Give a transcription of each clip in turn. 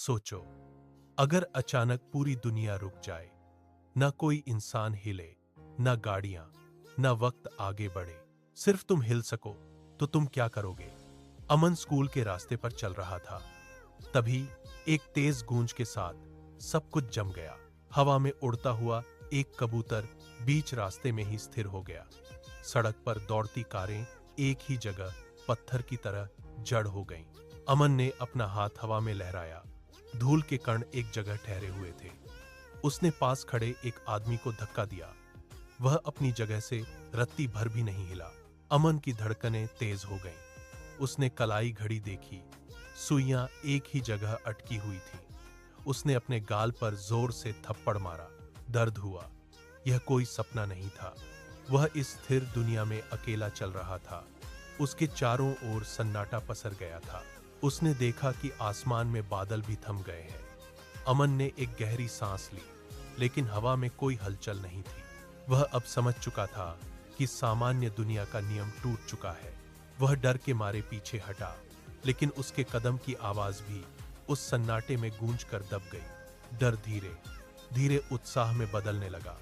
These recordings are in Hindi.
सोचो, अगर अचानक पूरी दुनिया रुक जाए, ना कोई इंसान हिले, ना गाड़ियां, ना वक्त आगे बढ़े, सिर्फ तुम हिल सको, तो तुम क्या करोगे? अमन स्कूल के रास्ते पर चल रहा था। तभी एक तेज गूंज के साथ सब कुछ जम गया। हवा में उड़ता हुआ एक कबूतर बीच रास्ते में ही स्थिर हो गया। सड़क पर दौड़ती कारें एक ही जगह पत्थर की तरह जड़ हो गईं। अमन ने अपना हाथ हवा में लहराया। धूल के कण एक जगह ठहरे हुए थे। उसने पास खड़े एक आदमी को धक्का दिया। वह अपनी जगह से रत्ती भर भी नहीं हिला। अमन की धड़कनें तेज हो गईं। उसने कलाई घड़ी देखी। सुइयां एक ही जगह अटकी हुई थी। उसने अपने गाल पर जोर से थप्पड़ मारा। दर्द हुआ। यह कोई सपना नहीं था। वह इस स्थिर दुनिया में अकेला चल रहा था। उसके चारों ओर सन्नाटा पसर गया था। उसने देखा कि आसमान में बादल भी थम गए हैं। अमन ने एक गहरी सांस ली, लेकिन हवा में कोई हलचल नहीं थी। वह अब समझ चुका था कि सामान्य दुनिया का नियम टूट चुका है। वह डर के मारे पीछे हटा, लेकिन उसके कदम की आवाज भी उस सन्नाटे में गूंज कर दब गई। डर धीरे धीरे उत्साह में बदलने लगा।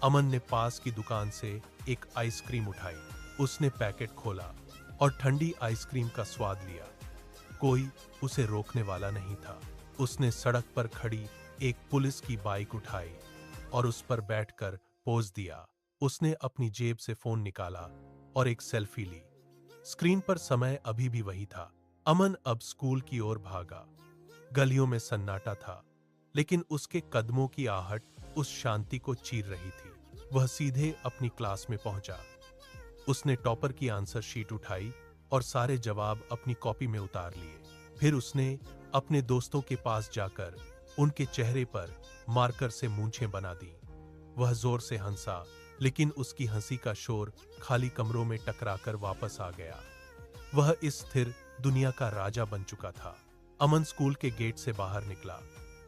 अमन ने पास की दुकान से एक आइसक्रीम उठाई। उसने पैकेट खोला और ठंडी आइसक्रीम का स्वाद लिया। कोई उसे रोकने वाला नहीं था। उसने सड़क पर खड़ी एक पुलिस की बाइक उठाई और उस पर बैठकर पोज दिया। उसने अपनी जेब से फोन निकाला और एक सेल्फी ली। स्क्रीन पर समय अभी भी वही था। अमन अब स्कूल की ओर भागा। गलियों में सन्नाटा था, लेकिन उसके कदमों की आहट उस शांति को चीर रही थी। वह सीधे अपनी क्लास में पहुंचा। उसने टॉपर की आंसर शीट उठाई और सारे जवाब अपनी कॉपी में उतार लिए। फिर उसने अपने दोस्तों के पास जाकर उनके चेहरे पर मार्कर से मूंछें बना दी। वह जोर से हंसा, लेकिन उसकी हंसी का शोर खाली कमरों में टकराकर वापस आ गया। वह इस स्थिर दुनिया का राजा बन चुका था। अमन स्कूल के गेट से बाहर निकला।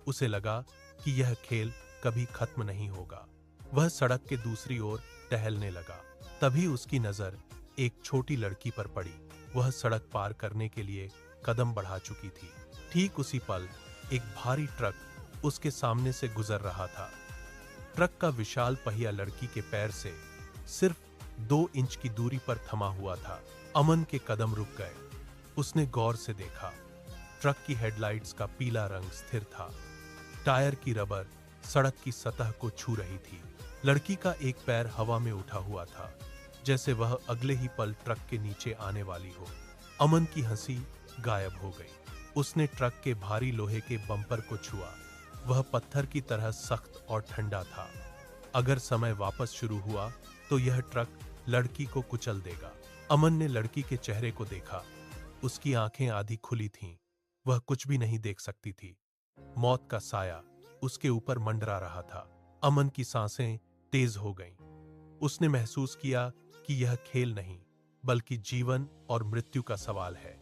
उसे लगा कि यह खेल कभी खत्म नहीं होगा। वह सड़क के दूसरी ओर टहलने लगा। तभी उसकी नजर एक छोटी लड़की पर पड़ी। वह सड़क पार करने के लिए कदम बढ़ा चुकी थी। ठीक उसी पल एक भारी ट्रक उसके सामने से गुजर रहा था। ट्रक का विशाल पहिया लड़की के पैर से सिर्फ 2 इंच की दूरी पर थमा हुआ था। अमन के कदम रुक गए। उसने गौर से देखा। ट्रक की हेडलाइट्स का पीला रंग स्थिर था। टायर की रबर सड़क की सतह को छू रही थी। लड़की का एक पैर हवा में उठा हुआ था, जैसे वह अगले ही पल ट्रक के नीचे आने वाली हो। अमन की हंसी गायब हो गई। उसने ट्रक के भारी लोहे के बम्पर को छुआ। वह पत्थर की तरह सख्त और ठंडा था। अगर समय वापस शुरू हुआ तो यह ट्रक लड़की को कुचल देगा। अमन ने लड़की के चेहरे को देखा। उसकी आंखें आधी खुली थीं। वह कुछ भी नहीं देख सकती थी। मौत का साया उसके ऊपर मंडरा रहा था। अमन की सांसें तेज हो गईं। उसने महसूस किया कि यह खेल नहीं, बल्कि जीवन और मृत्यु का सवाल है।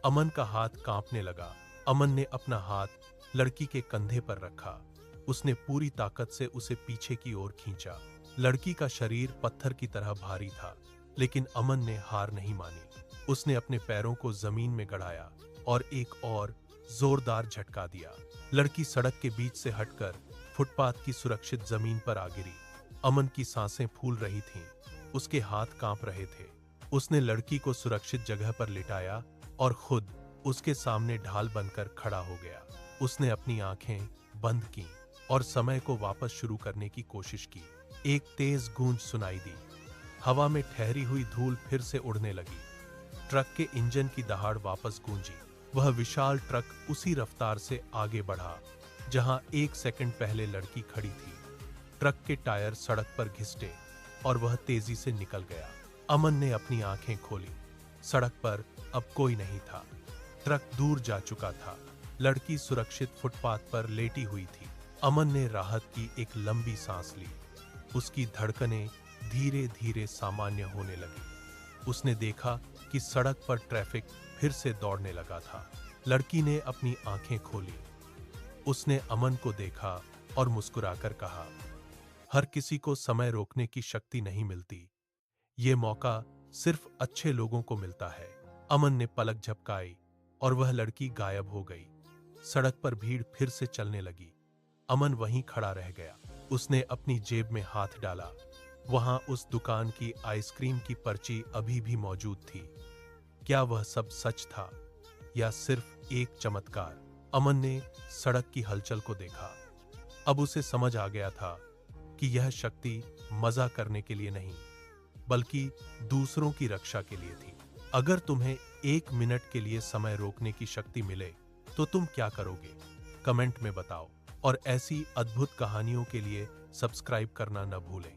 अमन का हाथ कांपने लगा। अमन ने अपना हाथ लड़की के कंधे पर रखा। उसने पूरी ताकत से उसे पीछे की ओर खींचा। लड़की का शरीर पत्थर की तरह भारी था, लेकिन अमन ने हार नहीं मानी। उसने अपने पैरों को जमीन में गड़ाया और एक और जोरदार झटका दिया। लड़की सड़क के बीच से हटकर फुटपाथ की सुरक्षित जमीन पर आ गिरी। अमन की सांसें फूल रही थीं। उसके हाथ कांप रहे थे। उसने लड़की को सुरक्षित जगह पर लिटाया और खुद उसके सामने ढाल बनकर खड़ा हो गया। उसने अपनी आंखें बंद की और समय को वापस शुरू करने की कोशिश की। एक तेज गूंज सुनाई दी। हवा में ठहरी हुई धूल फिर से उड़ने लगी। ट्रक के इंजन की दहाड़ वापस गूंजी। वह विशाल ट्रक उसी रफ्तार से आगे बढ़ा जहां 1 सेकंड पहले लड़की खड़ी थी। ट्रक के टायर सड़क पर घिसटे और वह तेजी से निकल गया। अमन ने अपनी आंखें खोली। सड़क पर अब कोई नहीं था। ट्रक दूर जा चुका था। लड़की सुरक्षित फुटपाथ पर लेटी हुई थी। अमन ने राहत की एक लंबी सांस ली। उसकी धड़कनें धीरे धीरे सामान्य होने लगी। उसने देखा कि सड़क पर ट्रैफिक फिर से दौड़ने लगा था। लड़की ने अपनी आंखें खोली। उसने अमन को देखा और मुस्कुराकर कहा, हर किसी को समय रोकने की शक्ति नहीं मिलती। ये मौका सिर्फ अच्छे लोगों को मिलता है। अमन ने पलक झपकाई और वह लड़की गायब हो गई। सड़क पर भीड़ फिर से चलने लगी। अमन वहीं खड़ा रह गया। उसने अपनी जेब में हाथ डाला। वहां उस दुकान की आइसक्रीम की पर्ची अभी भी मौजूद थी। क्या वह सब सच था या सिर्फ एक चमत्कार? अमन ने सड़क की हलचल को देखा। अब उसे समझ आ गया था कि यह शक्ति मजा करने के लिए नहीं, बल्कि दूसरों की रक्षा के लिए थी। अगर तुम्हें 1 मिनट के लिए समय रोकने की शक्ति मिले तो तुम क्या करोगे? कमेंट में बताओ और ऐसी अद्भुत कहानियों के लिए सब्सक्राइब करना न भूलें।